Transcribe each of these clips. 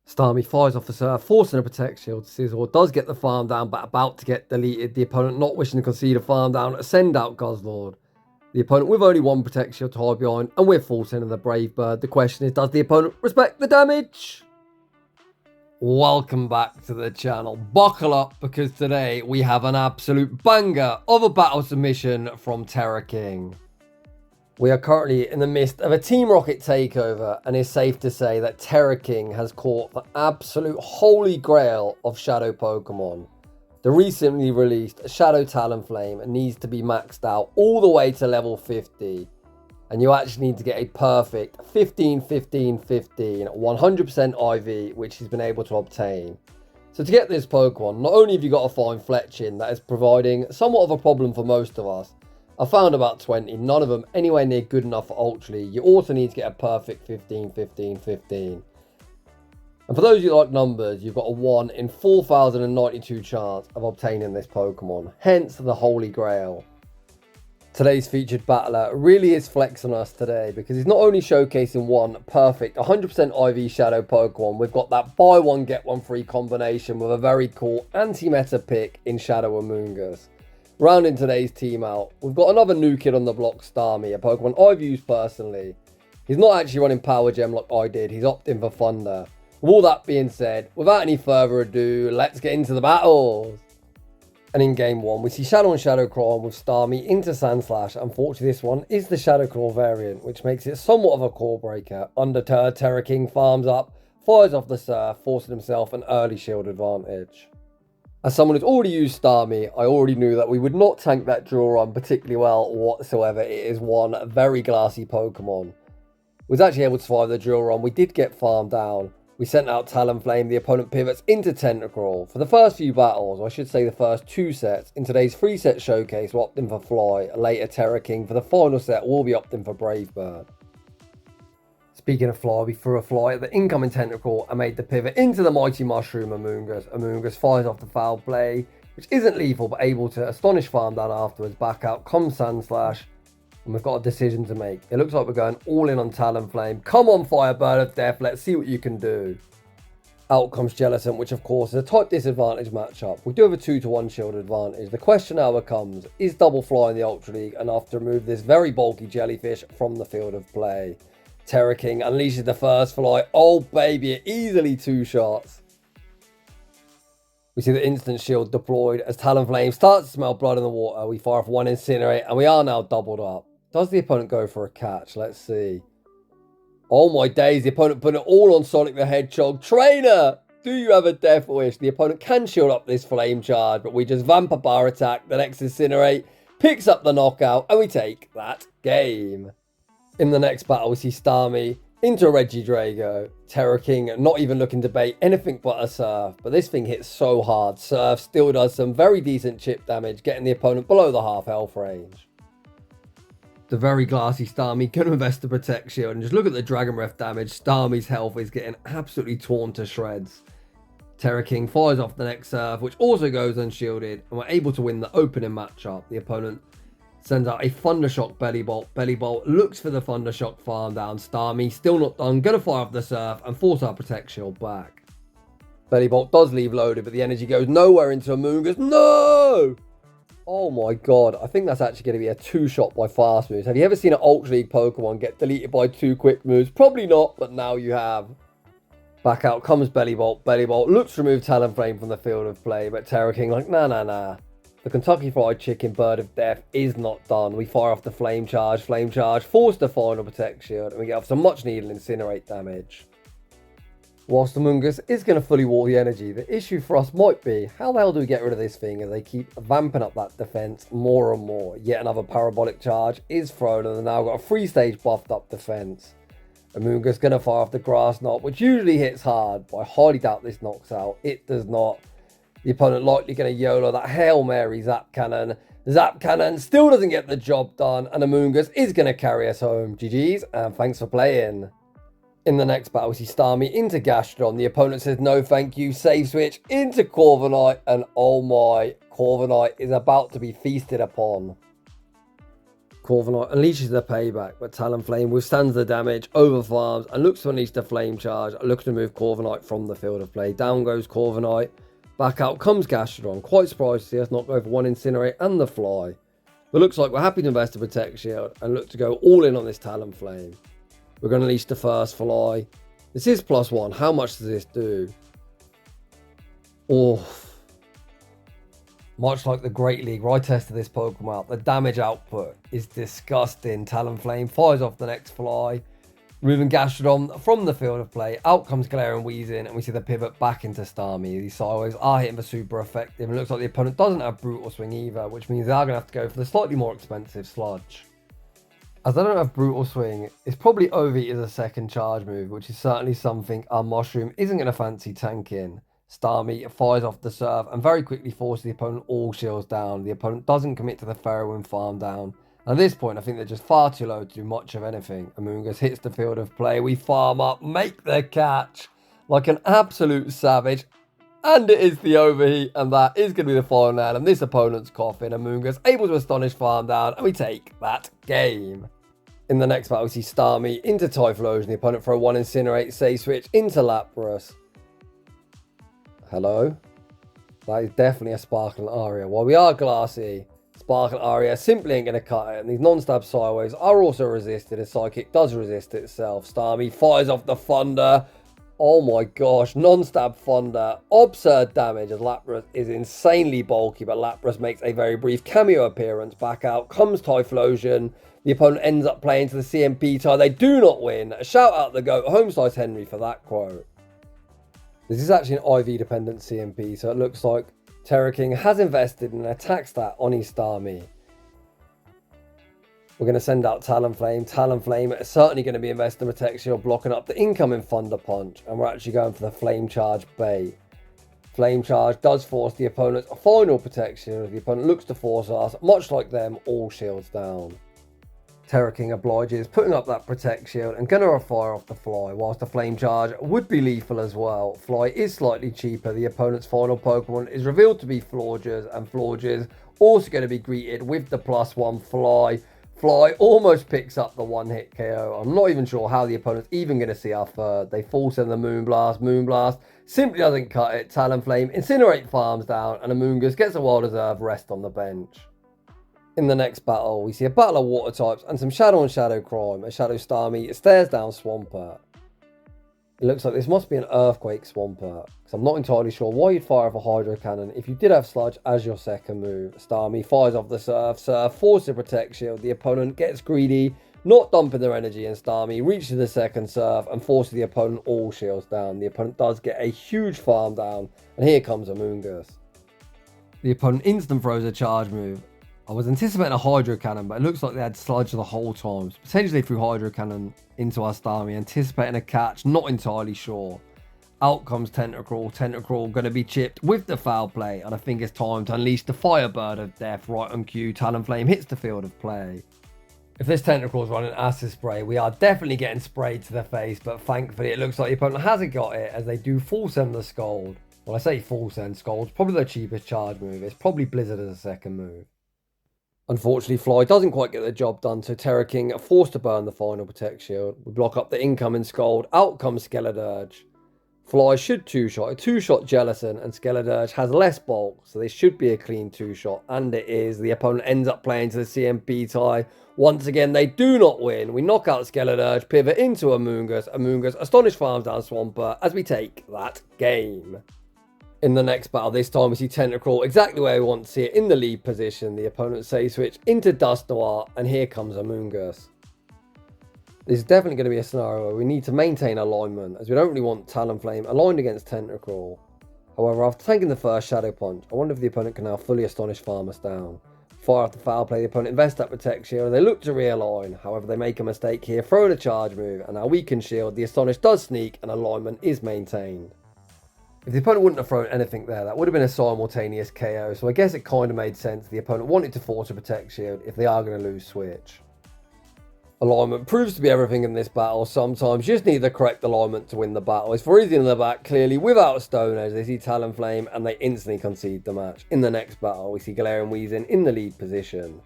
Starmie fires off the serve, forcing a Protect Shield. Scizor does get the farm down, but about to get deleted. The opponent not wishing to concede a farm down. Send out Guzzlord. The opponent with only one Protect Shield to hide behind, and we're forcing the Brave Bird. The question is, does the opponent respect the damage? Welcome back to the channel. Buckle up, because today we have an absolute banger of a battle submission from Terraking. We are currently in the midst of a Team Rocket takeover, and it's safe to say that Terraking has caught the absolute holy grail of Shadow Pokemon. The recently released Shadow Talonflame needs to be maxed out all the way to level 50. And you actually need to get a perfect 15-15-15 100% IV, which he's been able to obtain. So to get this Pokemon, not only have you got to find Fletching, that is providing somewhat of a problem for most of us. I found about 20, none of them anywhere near good enough for Ultra League. You also need to get a perfect 15-15-15. And for those of you like numbers, you've got a 1 in 4,092 chance of obtaining this Pokemon, hence the Holy Grail. Today's featured battler really is flexing us today, because he's not only showcasing one perfect 100% IV Shadow Pokemon, we've got that buy one get one free combination with a very cool anti-meta pick in Shadow Amoonguss. Rounding today's team out, we've got another new kid on the block, Starmie, a Pokemon I've used personally. He's not actually running Power Gem like I did, he's opting for Thunder. With all that being said, without any further ado, let's get into the battles. And in game 1, we see Shadow and Shadow Claw with Starmie into Sandslash. Unfortunately, this one is the Shadow Claw variant, which makes it somewhat of a core breaker. Undeterred, Terraking farms up, fires off the Surf, forcing himself an early shield advantage. As someone who's already used Starmie, I already knew that we would not tank that drill run particularly well whatsoever. It is one very glassy Pokemon. We was actually able to survive the drill run. We did get farmed down. We sent out Talonflame, the opponent pivots into Tentacruel. For the first few battles, or I should say the first 2 sets, in today's 3-set showcase we're opting for Fly, later Terraking. For the final set we'll be opting for Brave Bird. Speaking of Fly, we threw a Fly at the incoming Tentacruel and made the pivot into the Mighty Mushroom Amoonguss. Amoonguss fires off the foul play, which isn't lethal but able to astonish farm down afterwards. Back out comes Sandslash, and we've got a decision to make. It looks like we're going all in on Talonflame. Come on, Firebird of Death, let's see what you can do. Out comes Jellicent, which of course is a tight disadvantage matchup. We do have a 2-to-1 shield advantage. The question now becomes, is Double Fly in the Ultra League enough to remove this very bulky jellyfish from the field of play? Terraking unleashes the first Fly. Oh baby, easily 2 shots. We see the instant shield deployed as Talonflame starts to smell blood in the water. We fire off 1 Incinerate and we are now doubled up. Does the opponent go for a catch? Let's see. Oh my days, the opponent put it all on Sonic the Hedgehog. Trainer, do you have a death wish? The opponent can shield up this flame charge, but we just Vampire Bar attack. The next Incinerate picks up the knockout and we take that game. In the next battle, we see Starmie into Regidrago. Terraking not even looking to bait anything but a Surf, but this thing hits so hard. Surf still does some very decent chip damage, getting the opponent below the half health range. The very glassy Starmie can invest the Protect Shield, and just look at the Dragon Breath damage. Starmie's health is getting absolutely torn to shreds. Terraking fires off the next Surf, which also goes unshielded, and we're able to win the opening matchup. The opponent sends out a Thundershock Belly Bolt. Belly Bolt looks for the Thundershock farm down. Starmie still not done, gonna fire off the Surf and force our Protect Shield back. Belly Bolt does leave loaded, but the energy goes nowhere into Amoonguss. No! Oh my god, I think that's actually going to be a 2-shot by fast moves. Have you ever seen an Ultra League Pokemon get deleted by 2 quick moves? Probably not, but now you have. Back out comes Belly Bolt. Belly Bolt looks to remove Talonflame from the field of play, but Terraking like, nah. The Kentucky Fried Chicken Bird of Death is not done. We fire off the Flame Charge, force the final Protect Shield, and we get off some much needed Incinerate damage. Whilst Amoonguss is going to fully wall the energy, the issue for us might be, how the hell do we get rid of this thing as they keep vamping up that defense more and more? Yet another Parabolic Charge is thrown, and they've now got a 3-stage buffed up defense. Amoonguss going to fire off the Grass Knot, which usually hits hard, but I highly doubt this knocks out. It does not. The opponent likely going to YOLO that Hail Mary Zap Cannon. Zap Cannon still doesn't get the job done, and Amoonguss is going to carry us home. GG's, and thanks for playing. In the next battle, we see Starmie into Gastron. The opponent says no thank you. Save switch into Corviknight. And oh my, Corviknight is about to be feasted upon. Corviknight unleashes the payback, but Talonflame withstands the damage, overfarms, and looks to unleash the flame charge, looking to move Corviknight from the field of play. Down goes Corviknight, back out comes Gastrodon. Quite surprised to see us not go for one Incinerate and the fly. But looks like we're happy to invest a Protect Shield and look to go all in on this Talonflame. We're going to unleash the first fly. This is +1. How much does this do? Oh. Much like the Great League where I tested this Pokemon out, the damage output is disgusting. Talonflame fires off the next fly, removing Gastrodon from the field of play. Out comes Galarian Weezing, and we see the pivot back into Starmie. These sideways are hitting for super effective, and it looks like the opponent doesn't have Brutal Swing either, which means they are going to have to go for the slightly more expensive Sludge. As they don't have Brutal Swing, it's probably Overheat as a second charge move, which is certainly something our Mushroom isn't going to fancy tanking. Starmie fires off the serve and very quickly forces the opponent all shields down. The opponent doesn't commit to the Ferrowind farm down. And at this point, I think they're just far too low to do much of anything. Amoonguss hits the field of play. We farm up, make the catch like an absolute savage. And it is the overheat, and that is going to be the final nail in this opponent's coffin. Amoonguss able to astonish farm down, and we take that game. In the next battle, we see Starmie into Typhlosion. The opponent throw one Incinerate, Say Switch into Lapras. Hello? That is definitely a Sparkling Aria. While we are glassy, Sparkling Aria simply ain't going to cut it. And these non-stab sideways are also resisted as Psychic does resist itself. Starmie fires off the Thunder. Oh my gosh, non-stab Thunder. Absurd damage as Lapras is insanely bulky, but Lapras makes a very brief cameo appearance. Back out comes Typhlosion. The opponent ends up playing to the CMP tie. They do not win. Shout out the GOAT, Homesize Henry, for that quote. This is actually an IV dependent CMP, so it looks like Terraking has invested in an attack stat on his Starmie. We're going to send out Talonflame. Talonflame is certainly going to be investing in Protect Shield, blocking up the incoming Thunder Punch, and we're actually going for the Flame Charge bait. Flame Charge does force the opponent's final Protect Shield. The opponent looks to force us, much like them, all shields down. Terraking obliges, putting up that Protect Shield and gonna fire off the Fly, whilst the Flame Charge would be lethal as well. Fly is slightly cheaper. The opponent's final Pokemon is revealed to be Florges, and Florges also going to be greeted with the +1 Fly. Fly almost picks up the one-hit KO. I'm not even sure how the opponent's even going to see our third. They full send the Moonblast. Moonblast simply doesn't cut it. Talonflame Incinerate farms down, and Amoonguss gets a well-deserved rest on the bench. In the next battle, we see a battle of water types and some Shadow and Shadow crime as Shadow Starmie stares down Swampert. It looks like this must be an Earthquake Swampert, because I'm not entirely sure why you'd fire off a Hydro Cannon if you did have Sludge as your second move. Starmie fires off the Surf, forces a Protect Shield. The opponent gets greedy, not dumping their energy, and Starmie reaches the second Surf and forces the opponent all shields down. The opponent does get a huge farm down, and here comes Amoonguss. The opponent instant throws a charge move. I was anticipating a Hydro Cannon, but it looks like they had Sludge the whole time. So potentially threw Hydro Cannon into our Starmie, anticipating a catch, not entirely sure. Out comes Tentacruel. Tentacruel going to be chipped with the foul play, and I think it's time to unleash the Firebird of Death right on cue. Talonflame hits the field of play. If this Tentacruel's running Acid Spray, we are definitely getting sprayed to the face, but thankfully it looks like the opponent hasn't got it as they do full send the Scald. Well, I say full send Scald's probably the cheapest charge move. It's probably Blizzard as a second move. Unfortunately, Fly doesn't quite get the job done, so Terraking are forced to burn the final Protect Shield. We block up the incoming Scald. Out comes Skeledirge. Fly should two-shot. A two-shot Jellicent, and Skeledirge has less bulk, so this should be a clean two-shot, and it is. The opponent ends up playing to the CMP tie. Once again, they do not win. We knock out Skeledirge, pivot into Amoonguss. Amoonguss astonish farms down Swampert as we take that game. In the next battle, this time we see Tentacruel exactly where we want to see it, in the lead position. The opponent Say Switch into Dustoir, and here comes Amoonguss. This is definitely going to be a scenario where we need to maintain alignment, as we don't really want Talonflame aligned against Tentacruel. However, after tanking the first Shadow Punch, I wonder if the opponent can now fully astonish farm us down. Fire off the foul play, the opponent invests that Protect Shield, and they look to realign. However, they make a mistake here, throw the charge move, and now we can shield. The Astonish does sneak, and alignment is maintained. If the opponent wouldn't have thrown anything there, that would have been a simultaneous KO, so I guess it kind of made sense the opponent wanted to force a Protect Shield if they are going to lose Switch. Alignment proves to be everything in this battle. Sometimes you just need the correct alignment to win the battle. It's Virizion in the back, clearly without Stone Edge. They see Talonflame and they instantly concede the match. In the next battle, we see Galarian Weezing in the lead position.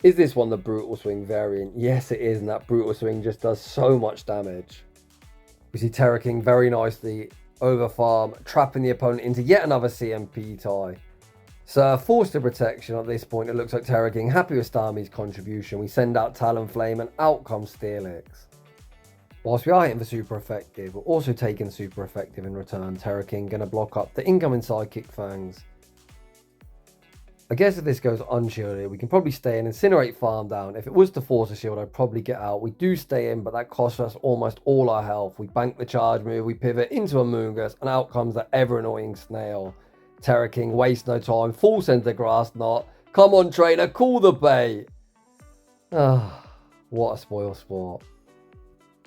Is this one the brutal swing variant? Yes, it is, and that brutal swing just does so much damage. We see Terraking very nicely over farm, trapping the opponent into yet another CMP tie. So forced to protection at this point. It looks like Terraking happy with Starmie's contribution. We send out Talonflame and out comes Steelix. Whilst we are hitting for super effective, we're also taking super effective in return. Terraking going to block up the incoming Psychic Fangs. I guess if this goes unshielded, we can probably stay in, Incinerate farm down. If it was to force a shield, I'd probably get out. We do stay in, but that costs us almost all our health. We bank the charge move, we pivot into Amoonguss, and out comes the ever-annoying Snail. Terraking waste no time, full sends the Grass Knot. Come on, trainer, call the bait. Ah, what a spoil sport.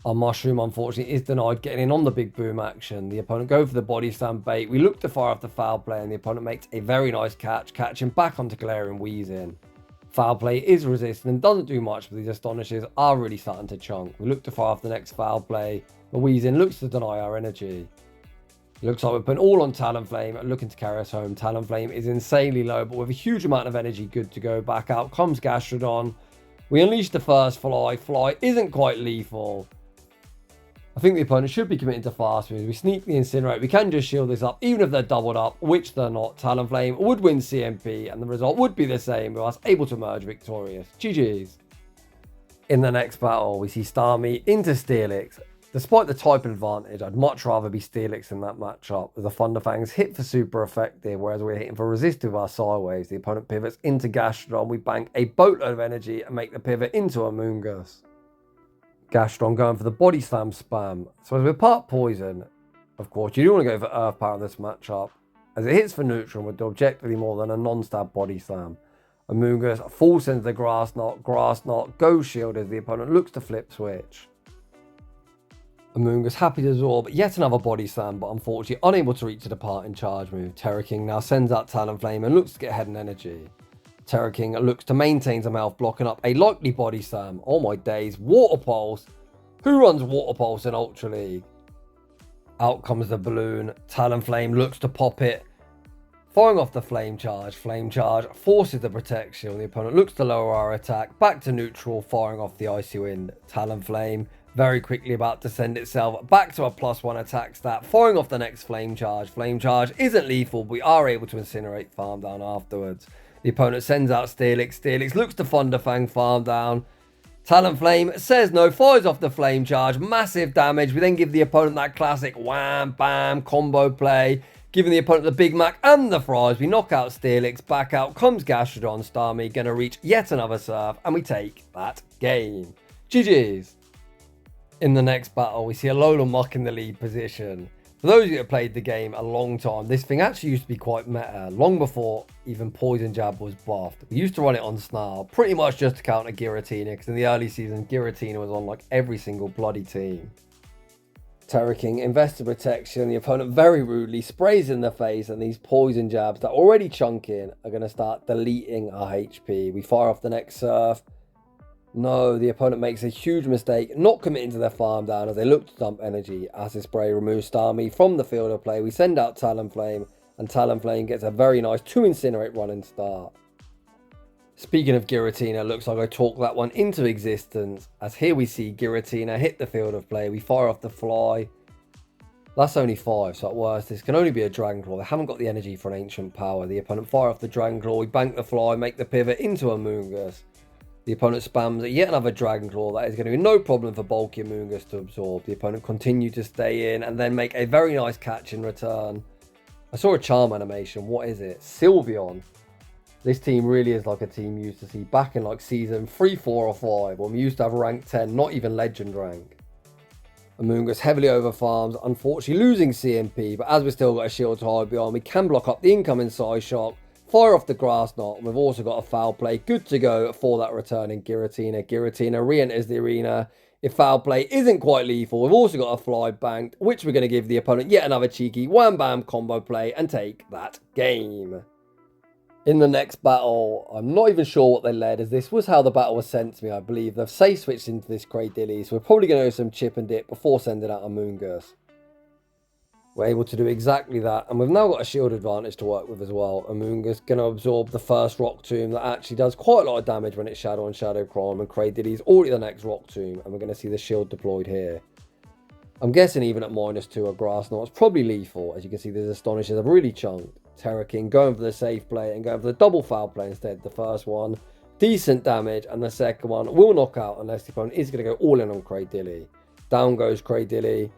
Our Mushroom, unfortunately, is denied getting in on the big boom action. The opponent go for the body slam bait. We look to fire off the foul play, and the opponent makes a very nice catch, catching back onto Galarian Weezing. Foul play is resistant and doesn't do much, but these Astonishes are really starting to chunk. We look to fire off the next foul play, but Weezing looks to deny our energy. It looks like we're putting all on Talonflame, looking to carry us home. Talonflame is insanely low, but with a huge amount of energy good to go. Back out comes Gastrodon. We unleash the first fly. Fly isn't quite lethal. I think the opponent should be committing to fast moves. We sneak the Incinerate. We can just shield this up, even if they're doubled up, which they're not. Talonflame would win CMP, and the result would be the same, with us able to emerge victorious. GG's. In the next battle, we see Starmie into Steelix. Despite the type advantage, I'd much rather be Steelix in that matchup, as the Thunderfangs hit for super effective, whereas we're hitting for resistive with our sideways. The opponent pivots into Gastrodon. We bank a boatload of energy and make the pivot into Amoonguss. Gastrodon going for the body slam spam. So as we're part poison, of course, you do want to go for earth power in this matchup, as it hits for neutral and would do objectively more than a non-stab body slam. Amoonguss full sends the Grass Knot, go shield as the opponent looks to flip switch. Amoonguss happy to absorb yet another body slam, but unfortunately unable to reach the departing charge move. Terraking now sends out Talonflame and looks to get ahead in energy. Terraking looks to maintain some health, blocking up a likely body slam. Oh my days, Water Pulse. Who runs Water Pulse in Ultra League? Out comes the balloon. Talonflame looks to pop it. Firing off the Flame Charge. Flame Charge forces the protection. The opponent looks to lower our attack. Back to neutral, firing off the Icy Wind. Talonflame very quickly about to send itself back to a +1 attack stat. Firing off the next Flame Charge. Flame Charge isn't lethal, but we are able to Incinerate farm down afterwards. The opponent sends out Steelix. Steelix looks to Thunderfang farm down. Talonflame says no, fires off the Flame Charge. Massive damage. We then give the opponent that classic wham, bam, combo play, giving the opponent the Big Mac and the fries. We knock out Steelix. Back out comes Gastrodon. Starmie going to reach yet another serve, and we take that game. GG's. In the next battle, we see Alola Muck in the lead position. For those of you that have played the game a long time, this thing actually used to be quite meta, long before even Poison Jab was buffed. We used to run it on Snarl, pretty much just to counter Giratina, because in the early season, Giratina was on like every single bloody team. Terraking invests in protection. The opponent very rudely sprays in the face, and these Poison Jabs that are already chunking are going to start deleting our HP. We fire off the next Surf. No, the opponent makes a huge mistake, not committing to their farm down as they look to dump energy. Acid Spray removes Starmie from the field of play. We send out Talonflame, and Talonflame gets a very nice 2 Incinerate running start. Speaking of Giratina, looks like I talked that one into existence, as here we see Giratina hit the field of play. We fire off the Fly. That's only 5, so at worst this can only be a Dragon Claw. They haven't got the energy for an Ancient Power. The opponent fire off the Dragon Claw. We bank the Fly, make the pivot into Amoonguss. The opponent spams yet another Dragon Claw. That is going to be no problem for bulky Amoonguss to absorb. The opponent continue to stay in and then make a very nice catch in return. I saw a charm animation. What is it? Sylveon. This team really is like a team you used to see back in like season 3, 4 or 5 when we used to have rank 10, not even legend rank. Amoonguss heavily over farms, unfortunately losing CMP, but as we've still got a shield to hide behind, we can block up the incoming Psy Shock. Fire off the Grass Knot, and we've also got a foul play. Good to go for that returning Giratina. Giratina re-enters the arena. If foul play isn't quite lethal, we've also got a Fly banked, which we're going to give the opponent yet another cheeky wham bam combo play and take that game. In the next battle, I'm not even sure what they led, as this was how the battle was sent to me, I believe. They've safe switched into this Cradilly, so we're probably going to do some chip and dip before sending out Amoonguss. We're able to do exactly that, and we've now got a shield advantage to work with as well. Amoonguss going to absorb the first Rock Tomb that actually does quite a lot of damage when it's Shadow and Shadow Crime, and Cradilly's already the next Rock Tomb, and we're going to see the shield deployed here. I'm guessing even at -2 a Grass Knot, it's probably lethal. As you can see, these Astonishes have really chunked. Terraking going for the safe play and going for the double foul play instead. The first one, decent damage, and the second one will knock out unless the opponent is going to go all in on Cradilly. Down goes Cradilly.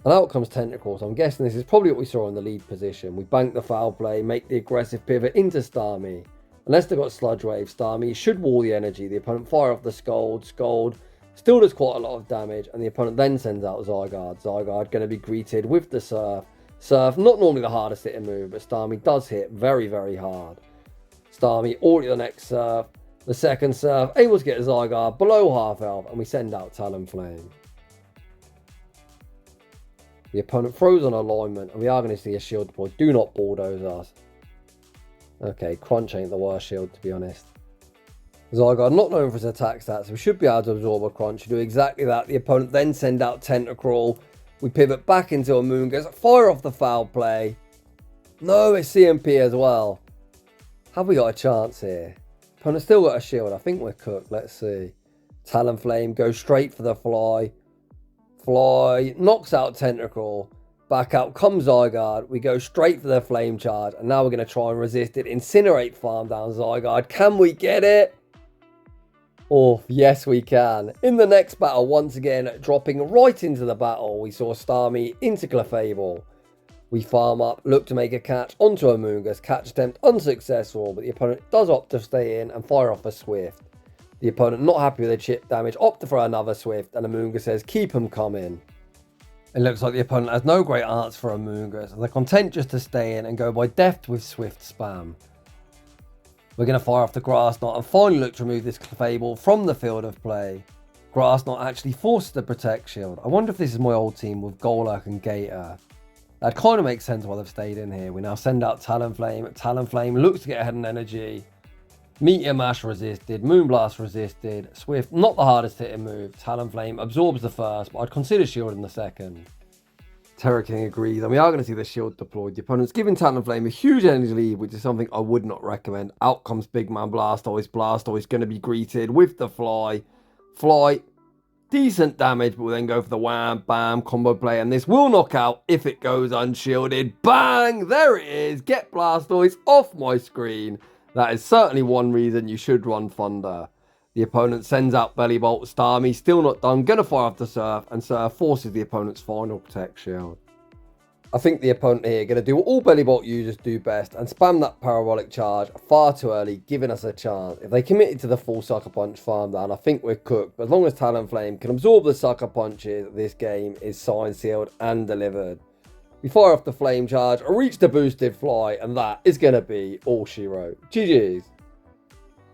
And out comes Tentacle, so I'm guessing this is probably what we saw in the lead position. We bank the foul play, make the aggressive pivot into Starmie. Unless they've got Sludge Wave, Starmie should wall the energy. The opponent fire off the Scold. Scold still does quite a lot of damage, and the opponent then sends out Zygarde. Zygarde going to be greeted with the Surf. Surf, not normally the hardest hitting move, but Starmie does hit very, very hard. Starmie already the next Surf. The second Surf, able to get Zygarde below half health, and we send out Talonflame. The opponent throws on alignment, and we are going to see a shield deploy. Do not bulldoze us. Okay, Crunch ain't the worst shield, to be honest. Zygarde not known for his attack stats, so we should be able to absorb a Crunch. Do exactly that. The opponent then send out Tentacruel. We pivot back into Amoonguss. Fire off the foul play. No, it's CMP as well. Have we got a chance here? Opponent still got a shield. I think we're cooked. Let's see. Talonflame goes straight for the fly. Fly knocks out Tentacruel. Back out comes Zygarde. We go straight for the flame charge, and now we're going to try and resist it. Incinerate farm down Zygarde. Can we get it? Oh, yes we can. In the next battle, once again, dropping right into the battle, we saw Starmie into Clefable. We farm up, look to make a catch onto Amoonguss. Catch attempt unsuccessful, but the opponent does opt to stay in and fire off a Swift. The opponent not happy with the chip damage, opt to throw another Swift, and Amoonguss says keep him coming. It looks like the opponent has no great answer for Amoonguss, and they're content just to stay in and go by deft with Swift spam. We're going to fire off the Grass Knot and finally look to remove this Clefable from the field of play. Grass Knot actually forces the Protect Shield. I wonder if this is my old team with Golurk and Gator. That kind of makes sense why they've stayed in here. We now send out Talonflame. Talonflame looks to get ahead in energy. Meteor Mash resisted, Moonblast resisted, Swift not the hardest hitting move, Talonflame absorbs the first, but I'd consider shielding the second. Terraking agrees, and we are going to see the shield deployed. The opponent's giving Talonflame a huge energy lead, which is something I would not recommend. Out comes Big Man Blastoise. Blastoise going to be greeted with the Fly. Fly, decent damage, but we'll then go for the wham, bam, combo play, and this will knock out if it goes unshielded. Bang! There it is! Get Blastoise off my screen. That is certainly one reason you should run Thunder. The opponent sends out Belly Bolt. Starmie still not done. Gonna fire off the Surf, and Surf forces the opponent's final Protect Shield. I think the opponent here going to do what all Belly Bolt users do best and spam that Parabolic Charge far too early, giving us a chance. If they committed to the full Sucker Punch farm down, I think we're cooked. But as long as Talonflame can absorb the Sucker Punches, this game is signed, sealed, and delivered. We fire off the Flame Charge, reach the boosted Fly, and that is going to be all she wrote. GG's.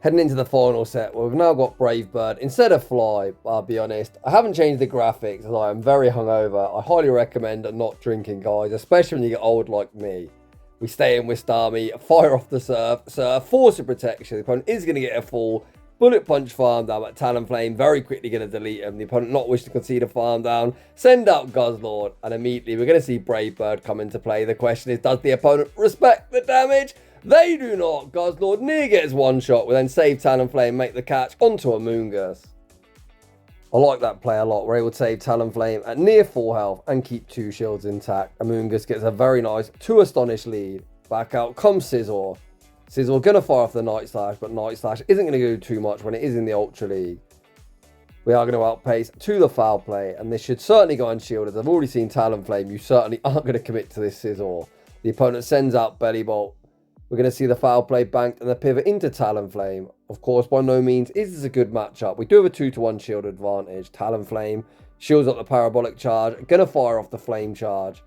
Heading into the final set, where we've now got Brave Bird instead of Fly. I'll be honest, I haven't changed the graphics as I am very hungover. I highly recommend not drinking, guys, especially when you get old like me. We stay in with Starmie, fire off the Surf, force of protection. The opponent is going to get a full Bullet Punch farm down, but Talonflame very quickly going to delete him. The opponent not wishing to concede a farm down. Send out Guzzlord, and immediately we're going to see Brave Bird come into play. The question is, does the opponent respect the damage? They do not. Guzzlord near gets one shot. We then save Talonflame, make the catch onto Amoonguss. I like that play a lot. We're able to save Talonflame at near full health and keep 2 shields intact. Amoonguss gets a very nice 2 Astonish lead. Back out comes Scizor. Scizor going to fire off the Night Slash, but Night Slash isn't going to do too much when it is in the Ultra League. We are going to outpace to the foul play, and this should certainly go unshielded. I've already seen Talonflame. You certainly aren't going to commit to this Scizor. The opponent sends out Belly Bolt. We're going to see the foul play banked and the pivot into Talonflame. Of course, by no means is this a good matchup. We do have a 2-to-1 shield advantage. Talonflame shields up the Parabolic Charge. Going to fire off the Flame Charge.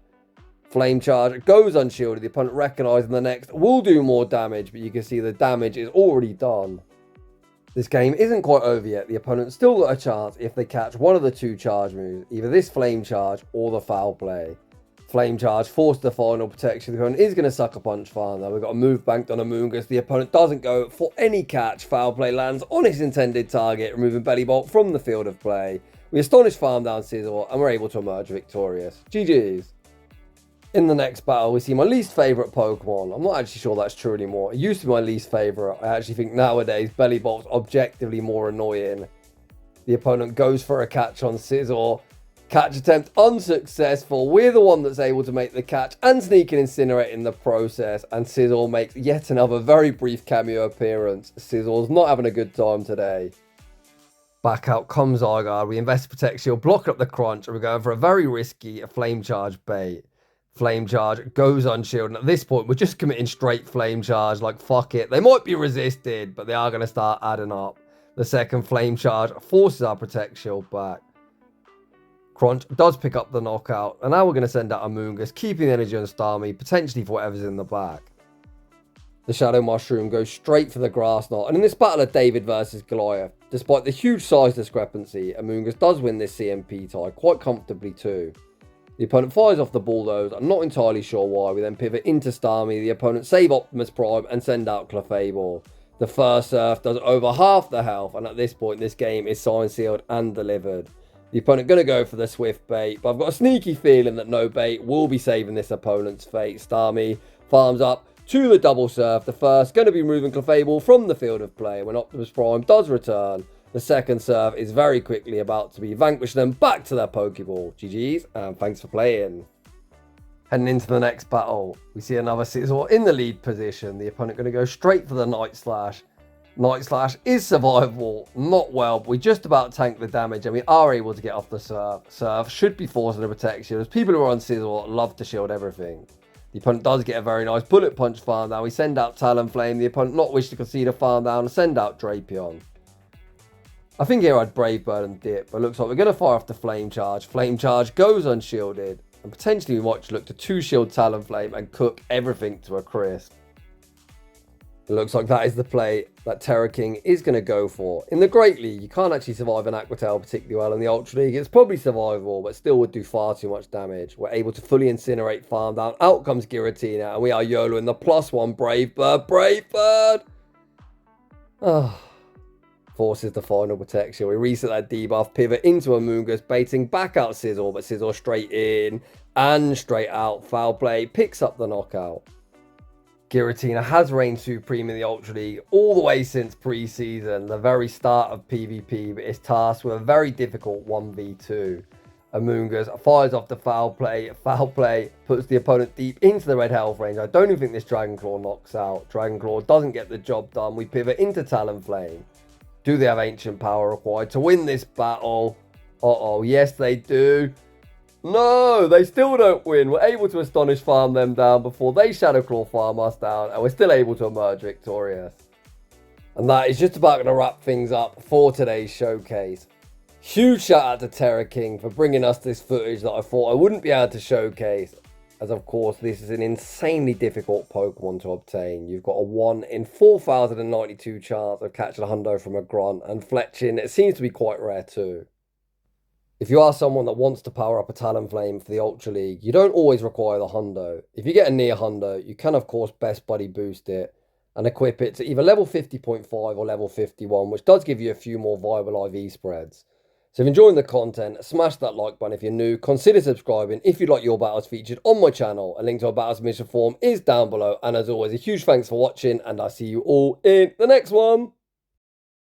Flame Charge goes unshielded. The opponent recognizing the next will do more damage, but you can see the damage is already done. This game isn't quite over yet. The opponent's still got a chance if they catch one of the 2 charge moves, either this Flame Charge or the foul play. Flame Charge forced the final protection. The opponent is going to Sucker Punch farm though. We've got a move banked on Amoonguss. The opponent doesn't go for any catch. Foul play lands on its intended target, removing Belly Bolt from the field of play. We Astonish farm down Scizor, and we're able to emerge victorious. GG's. In the next battle, we see my least favourite Pokemon. I'm not actually sure that's true anymore. It used to be my least favourite. I actually think nowadays Bellybolt's objectively more annoying. The opponent goes for a catch on Scizor. Catch attempt unsuccessful. We're the one that's able to make the catch and sneak an Incinerate in the process. And Scizor makes yet another very brief cameo appearance. Scizor's not having a good time today. Back out comes Zygarde. We invest Protect Shield, block up the crunch, and we're going for a very risky Flame Charge bait. Flame Charge goes unshielded, and at this point we're just committing straight Flame Charge, like fuck it. They might be resisted, but they are going to start adding up. The second Flame Charge forces our Protect Shield back. Crunch does pick up the knockout, and now we're going to send out Amoonguss, keeping the energy on Starmie, potentially for whatever's in the back. The Shadow Mushroom goes straight for the Grass Knot, and in this battle of David versus Goliath, despite the huge size discrepancy, Amoonguss does win this CMP tie quite comfortably too. The opponent fires off the Bulldoze. I'm not entirely sure why. We then pivot into Starmie. The opponent save Optimus Prime and send out Clefable. The first Surf does over half the health, and at this point this game is signed, sealed and delivered. The opponent going to go for the Swift bait, but I've got a sneaky feeling that no bait will be saving this opponent's fate. Starmie farms up to the double Surf. The first going to be removing Clefable from the field of play when Optimus Prime does return. The second Surf is very quickly about to be vanquishing them back to their Pokeball. GG's, and thanks for playing. Heading into the next battle, we see another Scizor in the lead position. The opponent going to go straight for the Night Slash. Night Slash is survivable, not well, but we just about tank the damage, and we are able to get off the Surf. Surf should be forcing the protection, as people who are on Scizor love to shield everything. The opponent does get a very nice Bullet Punch farm down. We send out Talonflame. The opponent not wish to concede a farm down and send out Drapion. I think here I'd Brave Bird and dip, but looks like we're going to fire off the Flame Charge. Flame Charge goes unshielded, and potentially we might just look to 2-shield Talonflame and cook everything to a crisp. It looks like that is the play that Terraking is going to go for. In the Great League, you can't actually survive an Aqua Tail particularly well. In the Ultra League, it's probably survivable, but still would do far too much damage. We're able to fully Incinerate farm down. Out comes Giratina, and we are YOLOing the +1 Brave Bird. Brave Bird! Oh. Forces the final protection. We reset that debuff, pivot into Amoonguss, baiting back out Scizor, but Scizor straight in and straight out. Foul play, picks up the knockout. Giratina has reigned supreme in the Ultra League all the way since pre-season, the very start of PvP, but is tasked with a very difficult 1v2. Amoonguss fires off the foul play. Foul play puts the opponent deep into the red health range. I don't even think this Dragon Claw knocks out. Dragon Claw doesn't get the job done. We pivot into Talonflame. Do they have ancient power required to win this battle? Uh-oh, yes they do. No, they still don't win. We're able to Astonish farm them down before they Shadow Claw farm us down, and we're still able to emerge victorious. And that is just about going to wrap things up for today's showcase. Huge shout out to Terraking for bringing us this footage that I thought I wouldn't be able to showcase, as of course this is an insanely difficult Pokemon to obtain. You've got a 1 in 4,092 chance of catching a hundo from a grunt, and Fletching, it seems to be quite rare too. If you are someone that wants to power up a Talonflame for the Ultra League, you don't always require the hundo. If you get a near hundo, you can of course Best Buddy boost it and equip it to either level 50.5 or level 51, which does give you a few more viable IV spreads. So if you're enjoying the content, smash that like button if you're new, consider subscribing if you'd like your battles featured on my channel. A link to our battle submission form is down below, and as always, a huge thanks for watching, and I'll see you all in the next one.